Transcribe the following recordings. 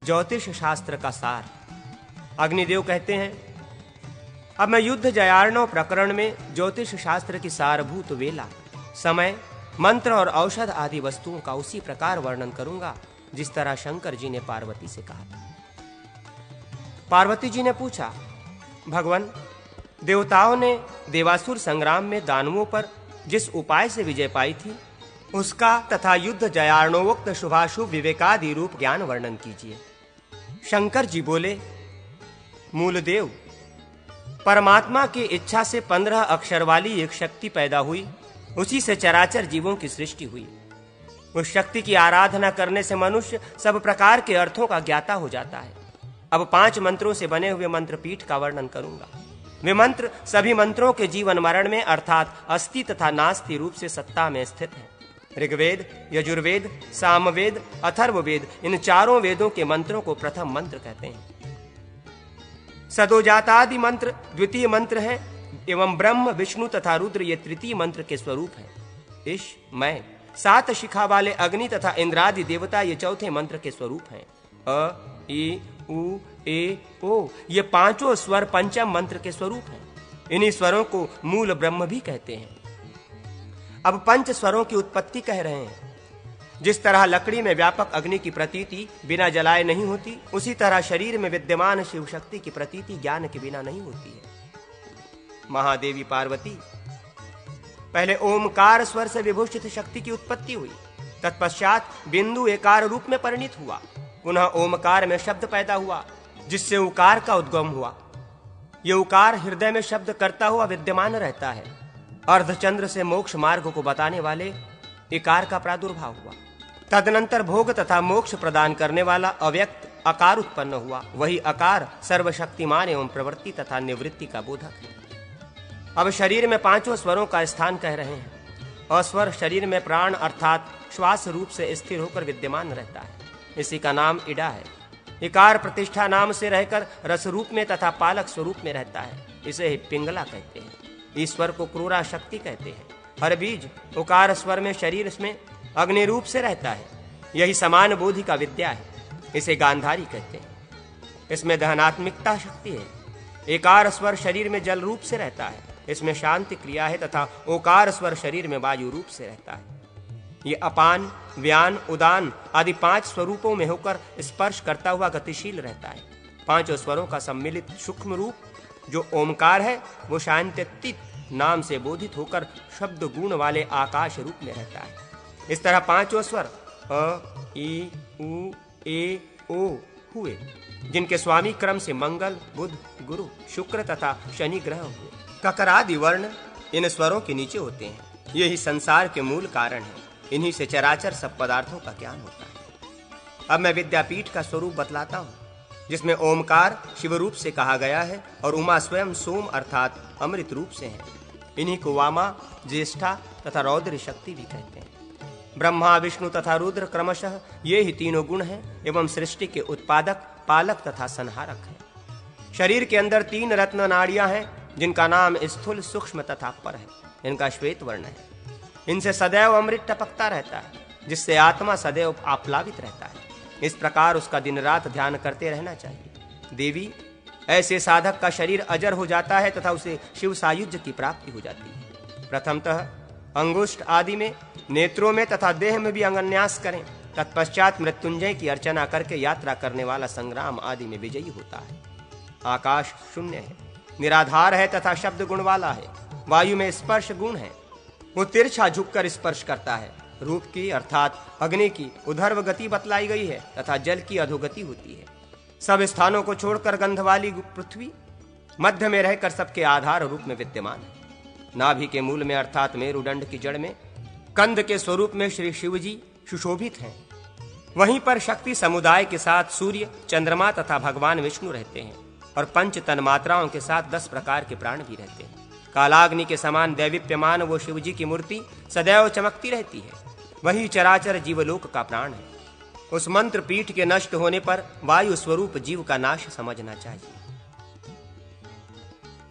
ज्योतिष शास्त्र का सार। अग्निदेव कहते हैं, अब मैं युद्ध जयार्णव प्रकरण में ज्योतिष शास्त्र की सारभूत वेला, समय, मंत्र और औषध आदि वस्तुओं का उसी प्रकार वर्णन करूंगा जिस तरह शंकर जी ने पार्वती से कहा था। पार्वती जी ने पूछा, भगवान, देवताओं ने देवासुर संग्राम में दानवों पर जिस उपाय से विजय पाई थी उसका तथा युद्ध जयार्णवोक्त शुभाशुभ विवेकादि रूप ज्ञान वर्णन कीजिए। शंकर जी बोले, मूलदेव, परमात्मा की इच्छा से 15 अक्षर वाली एक शक्ति पैदा हुई, उसी से चराचर जीवों की सृष्टि हुई। उस शक्ति की आराधना करने से मनुष्य सब प्रकार के अर्थों का ज्ञाता हो जाता है। अब 5 मंत्रों से बने हुए मंत्रपीठ का वर्णन करूंगा। वे मंत्र सभी मंत्रों के जीवन मरण में अर्थात अस्ति तथा नास्ति रूप से सत्ता में स्थित है। ऋग्वेद, यजुर्वेद, सामवेद, अथर्ववेद, इन चारों वेदों के मंत्रों को प्रथम मंत्र कहते हैं। सदोजातादि मंत्र द्वितीय मंत्र है एवं ब्रह्म, विष्णु तथा रुद्र ये तृतीय मंत्र के स्वरूप हैं। ईश, मैं, 7 शिखा वाले अग्नि तथा इंद्रादि देवता ये चौथे मंत्र के स्वरूप हैं। अ, ई, उ, ए, ओ ये 5 स्वर पंचम मंत्र के स्वरूप हैं। इन्हीं स्वरों को मूल ब्रह्म भी कहते हैं। अब 5 स्वरों की उत्पत्ति कह रहे हैं। जिस तरह लकड़ी में व्यापक अग्नि की प्रतीति बिना जलाए नहीं होती, उसी तरह शरीर में विद्यमान शिव शक्ति की प्रतीति ज्ञान के बिना नहीं होती है। महादेवी पार्वती, पहले ओमकार स्वर से विभूषित शक्ति की उत्पत्ति हुई, तत्पश्चात बिंदु एकार रूप में परिणित हुआ, पुनः ओमकार में शब्द पैदा हुआ जिससे उकार का उद्गम हुआ। यह उकार हृदय में शब्द करता हुआ विद्यमान रहता है। अर्धचंद्र से मोक्ष मार्ग को बताने वाले इकार का प्रादुर्भाव हुआ। तदनंतर भोग तथा मोक्ष प्रदान करने वाला अव्यक्त अकार उत्पन्न हुआ। वही अकार सर्वशक्तिमान एवं प्रवृत्ति तथा निवृत्ति का बोधक है। अब शरीर में 5 स्वरों का स्थान कह रहे हैं। अस्वर शरीर में प्राण अर्थात श्वास रूप से स्थिर होकर विद्यमान रहता है, इसी का नाम इडा है। इकार प्रतिष्ठा नाम से रहकर रस रूप में तथा पालक स्वरूप में रहता है, इसे पिंगला कहते हैं। ईश्वर को क्रूरा शक्ति कहते हैं। हर बीज उकार स्वर में शरीर में अग्नि रूप से रहता है, यही समान बोधि का विद्या है, इसे गांधारी कहते हैं। इसमें दहनात्मिकता शक्ति है। एकार स्वर शरीर में जल रूप से रहता है, इसमें शांति क्रिया है तथा ओकार स्वर शरीर में वायु रूप से रहता है। ये अपान, व्यान, उदान आदि 5 स्वरूपों में होकर स्पर्श करता हुआ गतिशील रहता है। 5 स्वरों का सम्मिलित सूक्ष्म रूप जो ओमकार है वो शांत्यतीत नाम से बोधित होकर शब्द गुण वाले आकाश रूप में रहता है। इस तरह 5 स्वर अ, ई, उ, ए, ओ हुए, जिनके स्वामी क्रम से मंगल, बुध, गुरु, शुक्र तथा शनि ग्रह हुए। ककरादि वर्ण इन स्वरों के नीचे होते हैं। यही संसार के मूल कारण है। इन्हीं से चराचर सब पदार्थों का ज्ञान होता है। अब मैं विद्यापीठ का स्वरूप बतलाता हूँ, जिसमें ओमकार शिव रूप से कहा गया है और उमा स्वयं सोम अर्थात अमृत रूप से है। इन्हीं को वामा, ज्येष्ठा तथा रौद्र शक्ति भी कहते हैं। ब्रह्मा, विष्णु तथा रुद्र क्रमशः ये ही तीनों गुण हैं एवं सृष्टि के उत्पादक, पालक तथा संहारक हैं। शरीर के अंदर 3 रत्न नाड़ियां हैं, जिनका नाम स्थूल, सूक्ष्म तथा पर है। इनका श्वेत वर्ण है। इनसे सदैव अमृत टपकता रहता है, जिससे आत्मा सदैव आप्लावित रहता है। इस प्रकार उसका दिन रात ध्यान करते रहना चाहिए। देवी, ऐसे साधक का शरीर अजर हो जाता है तथा उसे शिव सायुज्य की प्राप्ति हो जाती है। प्रथमतः अंगुष्ठ आदि में, नेत्रों में तथा देह में भी अंगन्यास करें। तत्पश्चात मृत्युंजय की अर्चना करके यात्रा करने वाला संग्राम आदि में विजयी होता है। आकाश शून्य है, निराधार है तथा शब्द गुण वाला है। वायु में स्पर्श गुण है, वो तिरछा झुककर स्पर्श करता है। रूप की अर्थात अग्नि की उधर्व गति बतलाई गई है तथा जल की अधोगति होती है। सब स्थानों को छोड़कर गंध वाली पृथ्वी मध्य में रहकर सबके आधार रूप में विद्यमान है। नाभि के मूल में अर्थात मेरुदंड की जड़ में कंद के स्वरूप में श्री शिव जी सुशोभित हैं। वहीं पर शक्ति समुदाय के साथ सूर्य, चंद्रमा तथा भगवान विष्णु रहते हैं और 5 तन्मात्राओं के साथ 10 प्रकार के प्राण भी रहते हैं। कालाग्नि के समान दैवीप्यमान वो शिव जी की मूर्ति सदैव चमकती रहती है। वही चराचर जीवलोक का प्राण है। उस मंत्र पीठ के नष्ट होने पर वायु स्वरूप जीव का नाश समझना चाहिए।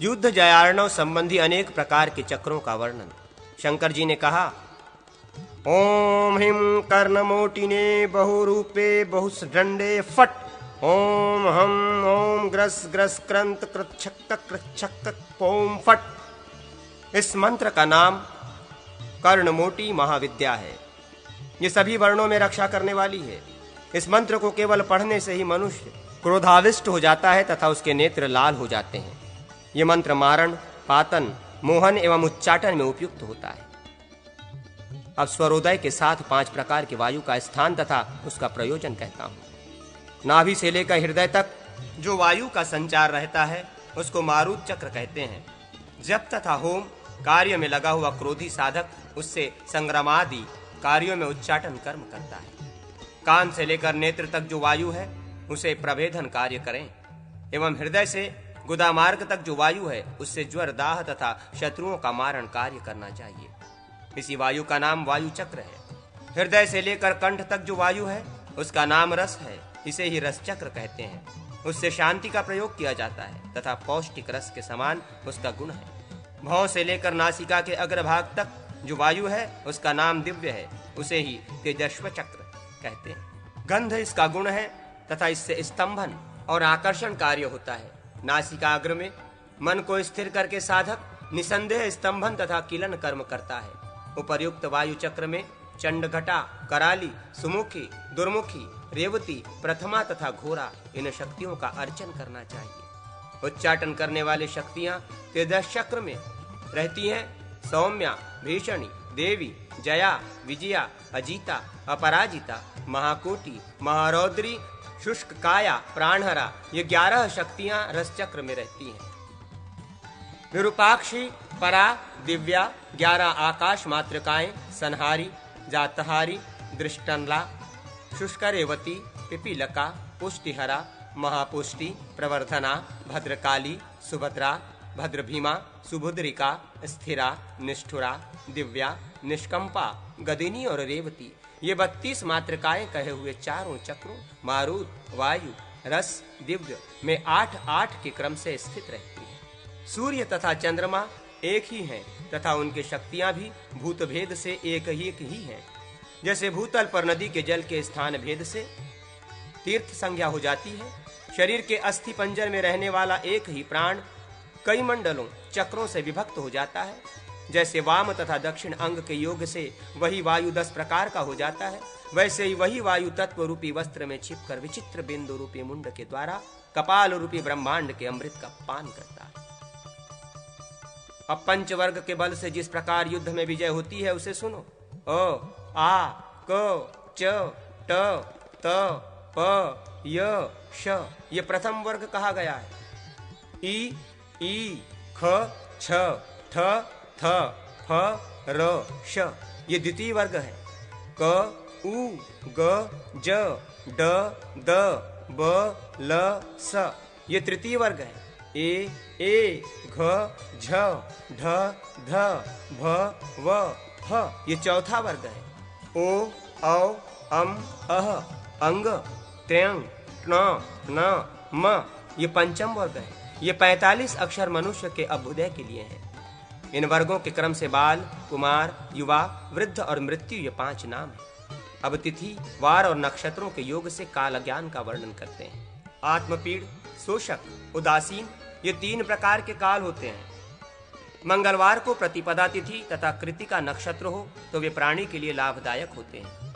युद्ध जयार्णव संबंधी अनेक प्रकार के चक्रों का वर्णन शंकर जी ने कहा। ओम हिम कर्णमोटिने बहुरूपे बहुसदंडे फट ओम हम ओम ग्रस ग्रस क्रंत कृच्छक कृच्छक पोम फट। इस मंत्र का नाम कर्णमोटी महाविद्या है। ये सभी वर्णों में रक्षा करने वाली है। इस मंत्र को केवल पढ़ने से ही मनुष्य क्रोधाविष्ट हो जाता है तथा उसके नेत्र लाल हो जाते हैं। ये मंत्र मारण, पातन, मोहन एवं उच्चाटन में उपयुक्त होता है। अब स्वरोदय के साथ 5 प्रकार की वायु का स्थान तथा उसका प्रयोजन कहता हूं। नाभि से लेकर हृदय तक जो वायु का संचार रहता है उसको मारुत चक्र कहते हैं। जप तथा होम कार्य में लगा हुआ क्रोधी साधक उससे संग्रामादि कार्यों में उच्चाटन कर्म करता है। कान से लेकर नेत्र तक जो वायु है उसे प्रभेदन कार्य करें एवं हृदय से गुदा मार्ग तक जो वायु है उससे ज्वर, दाह तथा शत्रुओं का मारण कार्य करना चाहिए। इसी वायु का नाम वायु चक्र है। हृदय से लेकर कंठ तक जो वायु है उसका नाम रस है। इसे ही रस चक्र कहते हैं। उससे शांति का प्रयोग किया जाता है तथा पौष्टिक रस के समान उसका गुण है। भौं से लेकर नासिका के अग्रभाग तक जो वायु है उसका नाम दिव्य है। उसे ही तेजस्व चक्र कहते हैं। गंध इसका गुण है तथा इससे स्तंभन और आकर्षण कार्य होता है। नासिकाग्र में मन को स्थिर करके साधक निसंदेह स्तंभन तथा किलन कर्म करता है। उपर्युक्त वायु चक्र में चंडघटा, कराली, सुमुखी, दुर्मुखी, रेवती, प्रथमा तथा घोरा इन शक्तियों का अर्चन करना चाहिए। उच्चाटन करने वाली शक्तियां तेजस चक्र में रहती हैं। सौम्या, भीषणी, देवी, जया, विजया, अजीता, अपराजिता, महाकोटि, महारौद्री, शुष्क काया, प्राणहरा ये 11 शक्तियां रस चक्र में रहती हैं। विरूपाक्षी, परा, दिव्या, 11 आकाश मातृकाएं, संहारी, जातहारी, दृष्टनला, शुष्करेवती, पिपीलका, पुष्टिहरा, महापुष्टि, प्रवर्धना, भद्रकाली, सुभद्रा, भद्रभीमा, सुभुद्रिका, स्थिरा, निष्ठुरा, दिव्या, निष्कंपा, गदिनी और रेवती ये 32 मातृकाएं कहे हुए चारों चक्रों मारुत, वायु, रस, दिव्य में 8-8 के क्रम से स्थित रहती है। सूर्य तथा चंद्रमा एक ही हैं तथा उनकी शक्तियां भी भूत भेद से एक ही हैं। जैसे भूतल पर नदी के जल के स्थान भेद से तीर्थ संज्ञा हो जाती है, शरीर के अस्थि पंजर में रहने वाला एक ही प्राण कई मंडलों चक्रों से विभक्त हो जाता है। जैसे वाम तथा दक्षिण अंग के योग से वही वायु 10 प्रकार का हो जाता है, वैसे ही वही वायु तत्व रूपी वस्त्र में छिपकर विचित्र बिंदु रूपी मुंड के द्वारा कपाल रूपी ब्रह्मांड के अमृत का पान करता है। अब पंचवर्ग के बल से जिस प्रकार युद्ध में विजय होती है उसे सुनो। अ, आ, क, च, ट, त, प, य, श ये प्रथम वर्ग कहा गया है। ई, ख, छ, ठ, थ, फ, र, श ये द्वितीय वर्ग है। क, उ, ग, ज, ड, द, ब, ल, स ये तृतीय वर्ग है। ए, घ, झ, ढ, ध, भ, व, ह ये चौथा वर्ग है। ओ, औ, अम, अह, अंग, त्यंग, ण, न, म ये पंचम वर्ग है। ये 45 अक्षर मनुष्य के अभ्युदय के लिए हैं। इन वर्गों के क्रम से बाल, कुमार, युवा, वृद्ध और मृत्यु ये 5 नाम हैं। अब तिथि, वार और नक्षत्रों के योग से काल ज्ञान का वर्णन करते हैं। आत्मपीड़, शोषक, उदासीन ये 3 प्रकार के काल होते हैं। मंगलवार को प्रतिपदा तिथि तथा कृतिका नक्षत्र हो तो वे प्राणी के लिए लाभदायक होते हैं।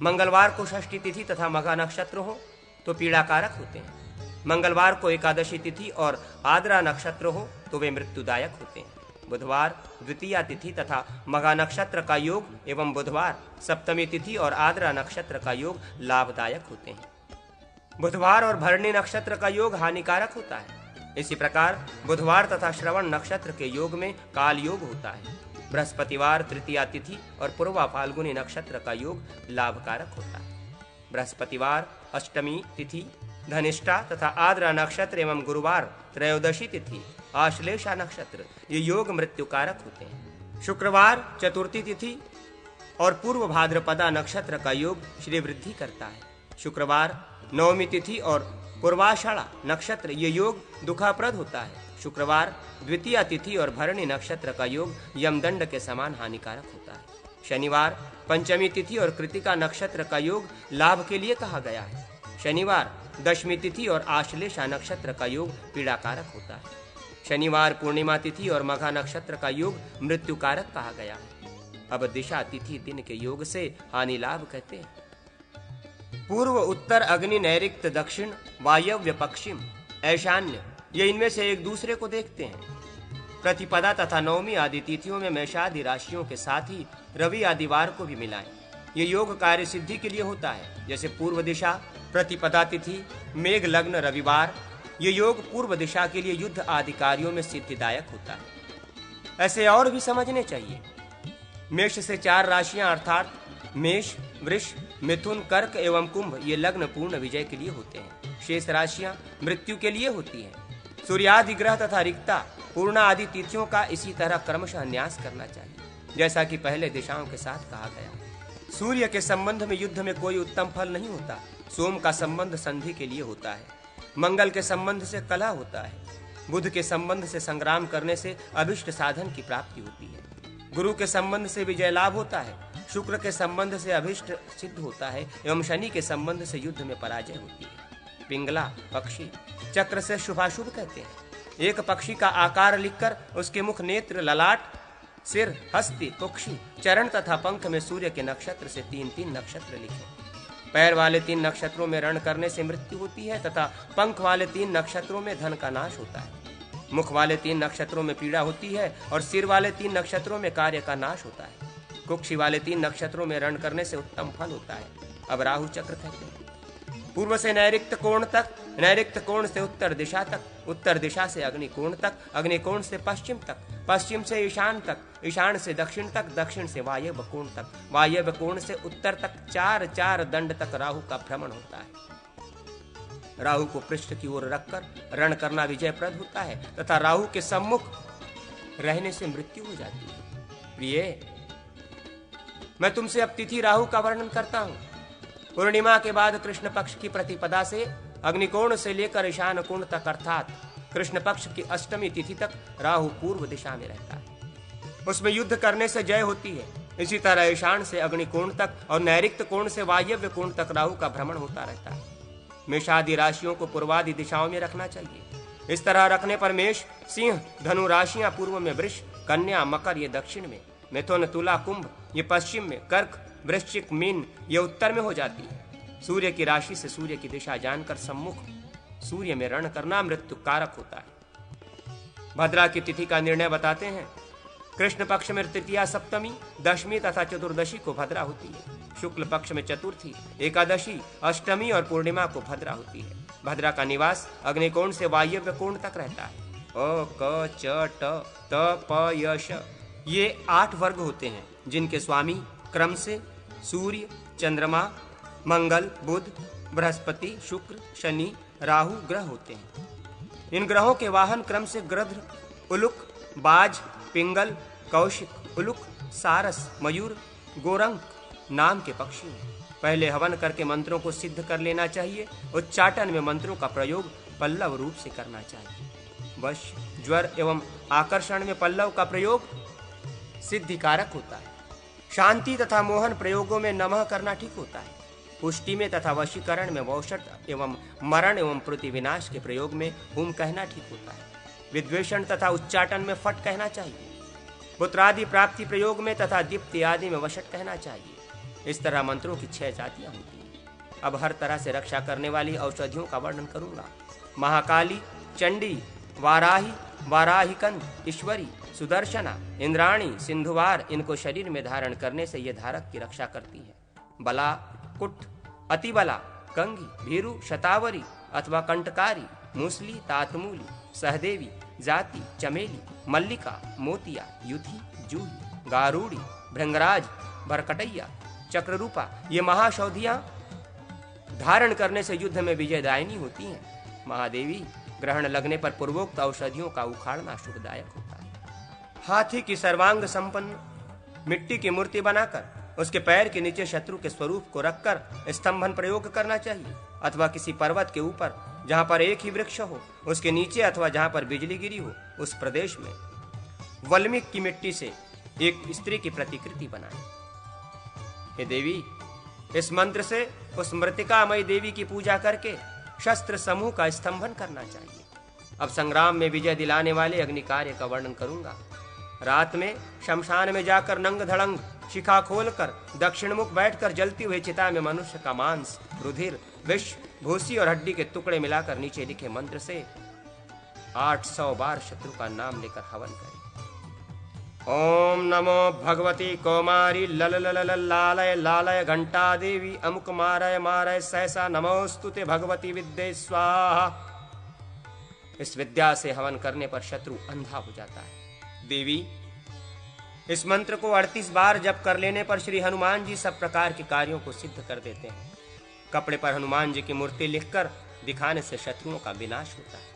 मंगलवार को षष्ठी तिथि तथा मघा नक्षत्र हो तो पीड़ाकारक होते हैं। मंगलवार को एकादशी तिथि और आद्रा नक्षत्र हो तो वे मृत्युदायक होते हैं। बुधवार द्वितीया तिथि तथा मघा नक्षत्र का योग एवं बुधवार सप्तमी तिथि और आद्रा नक्षत्र का योग लाभदायक होते हैं। बुधवार और भरणी नक्षत्र का योग हानिकारक होता है। इसी प्रकार बुधवार तथा श्रवण नक्षत्र के योग में काल योग होता है। बृहस्पतिवार तृतीया तिथि और पूर्वा फाल्गुनी नक्षत्र का योग लाभकारक होता है। बृहस्पतिवार अष्टमी तिथि, धनिष्ठा तथा आद्रा नक्षत्र एवं गुरुवार त्रयोदशी तिथि, आश्लेषा नक्षत्र ये योग मृत्युकारक होते हैं। शुक्रवार चतुर्थी तिथि और पूर्व भाद्रपदा नक्षत्र का योग श्री वृद्धि करता है। शुक्रवार नवमी तिथि और पूर्वाषाढ़ा नक्षत्र ये योग दुखाप्रद होता है। शुक्रवार द्वितीया तिथि और भरणी नक्षत्र का योग यमदंड के समान हानिकारक होता है। शनिवार पंचमी तिथि और कृतिका नक्षत्र का योग लाभ के लिए कहा गया है। शनिवार दशमी तिथि और आश्लेषा नक्षत्र का योग पीड़ाकारक होता है। शनिवार पूर्णिमा तिथि और मघा नक्षत्र का योग मृत्युकारक कहा गया है। अब दिशा तिथि दिन के योग से हानि लाभ कहते हैं। पूर्व, उत्तर, अग्नि, नैऋत्य, दक्षिण, वायव्य, पश्चिम, ईशान्य, ये इनमें से एक दूसरे को देखते हैं। प्रतिपदा तथा नवमी आदि तिथियों में मेषादि राशियों के साथ ही रवि आदि वार को भी मिलाएं। ये योग कार्य सिद्धि के लिए होता है। जैसे पूर्व दिशा प्रतिपदा तिथि, मेघ लग्न रविवार, ये योग पूर्व दिशा के लिए युद्ध आदि कार्यों में सिद्धिदायक होता है। ऐसे और भी समझने चाहिए। मेष से 4 राशियां अर्थात मेष, वृष, मिथुन, कर्क एवं कुंभ ये लग्न पूर्ण विजय के लिए होते हैं। शेष राशियां मृत्यु के लिए होती हैं। सूर्यादि ग्रह तथा रिक्ता, पूर्णा आदि तिथियों का इसी तरह क्रमशः न्यास करना चाहिए, जैसा कि पहले दिशाओं के साथ कहा गया। सूर्य के संबंध में युद्ध में कोई उत्तम फल नहीं होता। सोम का संबंध संधि के लिए होता है। मंगल के संबंध से कलह होता है। बुध के संबंध से संग्राम करने से अभिष्ट साधन की प्राप्ति होती है। गुरु के संबंध से विजय लाभ होता है। शुक्र के संबंध से अभिष्ट सिद्ध होता है एवं शनि के संबंध से युद्ध में पराजय होती है। पिंगला पक्षी चक्र से शुभाशुभ कहते हैं। एक पक्षी का आकार लिखकर उसके मुख, नेत्र, ललाट, सिर, हस्ती, कुक्षी, चरण तथा पंख में सूर्य के नक्षत्र से 3-3 नक्षत्र लिखें। पैर वाले 3 नक्षत्रों में रण करने से मृत्यु होती है तथा पंख वाले 3 नक्षत्रों में धन का नाश होता है। मुख वाले 3 नक्षत्रों में पीड़ा होती है और सिर वाले 3 नक्षत्रों में कार्य का नाश होता है। कुक्षी वाले 3 नक्षत्रों में रण करने से उत्तम फल होता है। अब राहु चक्र कहते हैं। पूर्व से नैऋत्य कोण तक, नैऋत्य कोण से उत्तर दिशा तक, उत्तर दिशा से अग्नि कोण तक, अग्नि कोण से पश्चिम तक, पश्चिम से ईशान तक, ईशान से दक्षिण तक, दक्षिण से वायव्य कोण तक, वायव्य कोण से उत्तर तक 4-4 दंड तक राहु का भ्रमण होता है। राहु को पृष्ठ की ओर रखकर रण करना विजयप्रद होता है तथा राहु के सम्मुख रहने से मृत्यु हो जाती है। प्रिय, मैं तुमसे अब तिथि राहु का वर्णन करता हूं। पूर्णिमा के बाद कृष्ण पक्ष की प्रतिपदा से अग्निकोण से लेकर ईशान कोण तक अर्थात कृष्ण पक्ष की अष्टमी तिथि तक राहु पूर्व दिशा में रहता है। उसमें युद्ध करने से जय होती है। इसी तरह ईशान से अग्निकोण तक और नैऋत्य कोण से वायव्य कोण तक राहु का भ्रमण होता रहता है। मेषादि राशियों को पूर्वादि दिशाओं में रखना चाहिए। इस तरह रखने पर मेष, सिंह, धनु राशियां पूर्व में, वृष, कन्या, मकर ये दक्षिण में, मिथुन, तुला, कुंभ ये पश्चिम में, कर्क, वृश्चिक, मीन ये उत्तर में हो जाती है। सूर्य की राशि से सूर्य की दिशा जानकर सम्मुख सूर्य में रण करना मृत्यु कारक होता है। भद्रा की तिथि का निर्णय बताते हैं। कृष्ण पक्ष में तृतीया, सप्तमी, दशमी तथा चतुर्दशी को भद्रा होती है। शुक्ल पक्ष में चतुर्थी, एकादशी, अष्टमी और पूर्णिमा को भद्रा होती है। भद्रा का निवास अग्निकोण से वायव्य कोण तक रहता है। अ, क, च, ट, त, प, य, श ये 8 वर्ग होते हैं, जिनके स्वामी क्रम से सूर्य, चंद्रमा, मंगल, बुध, बृहस्पति, शुक्र, शनि, राहु ग्रह होते हैं। इन ग्रहों के वाहन क्रम से गृध्र, उलुक, बाज, पिंगल, कौशिक, उलुक, सारस, मयूर, गोरंक नाम के पक्षी हैं। पहले हवन करके मंत्रों को सिद्ध कर लेना चाहिए। उच्चाटन में मंत्रों का प्रयोग पल्लव रूप से करना चाहिए। वश, ज्वर एवं आकर्षण में पल्लव का प्रयोग सिद्धिकारक होता है। शांति तथा मोहन प्रयोगों में नमः करना ठीक होता है। पुष्टि में तथा वशीकरण में वौषट एवं मरण एवं प्रतिविनाश के प्रयोग में हुम कहना ठीक होता है। विद्वेषण तथा उच्चाटन में फट कहना चाहिए। पुत्रादि प्राप्ति प्रयोग में तथा दीप्ति आदि में वशट कहना चाहिए। इस तरह मंत्रों की 6 जातियां होती हैं। अब हर तरह से रक्षा करने वाली औषधियों का वर्णन करूंगा। महाकाली, चंडी, वाराही, वाराहिकंद, ईश्वरी, सुदर्शना, इंद्राणी, सिंधुवार इनको शरीर में धारण करने से ये धारक की रक्षा करती है। बला, कुट, अतिबला, कंगी, भीरु, शतावरी अथवा कंटकारी, मूसली, तातमूली, सहदेवी, जाति, चमेली, मल्लिका, मोतिया, युथी, जूही, गारूड़ी, भृंगराज, भरकटैया, चक्ररूपा ये महाशौधियां धारण करने से युद्ध में विजयदायिनी होती हैं। महादेवी, ग्रहण लगने पर पूर्वोक्त औषधियों का उखाड़ना शुभदायक होता है। हाथी की सर्वांग संपन्न मिट्टी की मूर्ति बनाकर उसके पैर के नीचे शत्रु के स्वरूप को रखकर स्तंभन प्रयोग करना चाहिए, अथवा किसी पर्वत के ऊपर जहां पर एक ही वृक्ष हो उसके नीचे अथवा जहां पर बिजली गिरी हो उस प्रदेश में वल्मीक की मिट्टी से एक स्त्री की प्रतिकृति बनाएं। हे देवी, इस मंत्र से उस मृतिकामयी देवी की पूजा करके शस्त्र समूह का स्तंभन करना चाहिए। अब संग्राम में विजय दिलाने वाले अग्नि कार्य का वर्णन करूंगा। रात में शमशान में जाकर नंग धड़ंग शिखा खोलकर दक्षिणमुख बैठकर जलती हुई चिता में मनुष्य का मांस, रुधिर, विष, भूसी और हड्डी के टुकड़े मिलाकर नीचे लिखे मंत्र से 800 बार शत्रु का नाम लेकर हवन करें। ओम नमो भगवती कौमारी लल लल लालय लालय घंटा देवी अमुक मारय मारय सहसा नमोस्तुते भगवती विद्ये स्वाहा। इस विद्या से हवन करने पर शत्रु अंधा हो जाता है। देवी, इस मंत्र को 38 बार जप कर लेने पर श्री हनुमान जी सब प्रकार के कार्यों को सिद्ध कर देते हैं। कपड़े पर हनुमान जी की मूर्ति लिखकर दिखाने से शत्रुओं का विनाश होता है।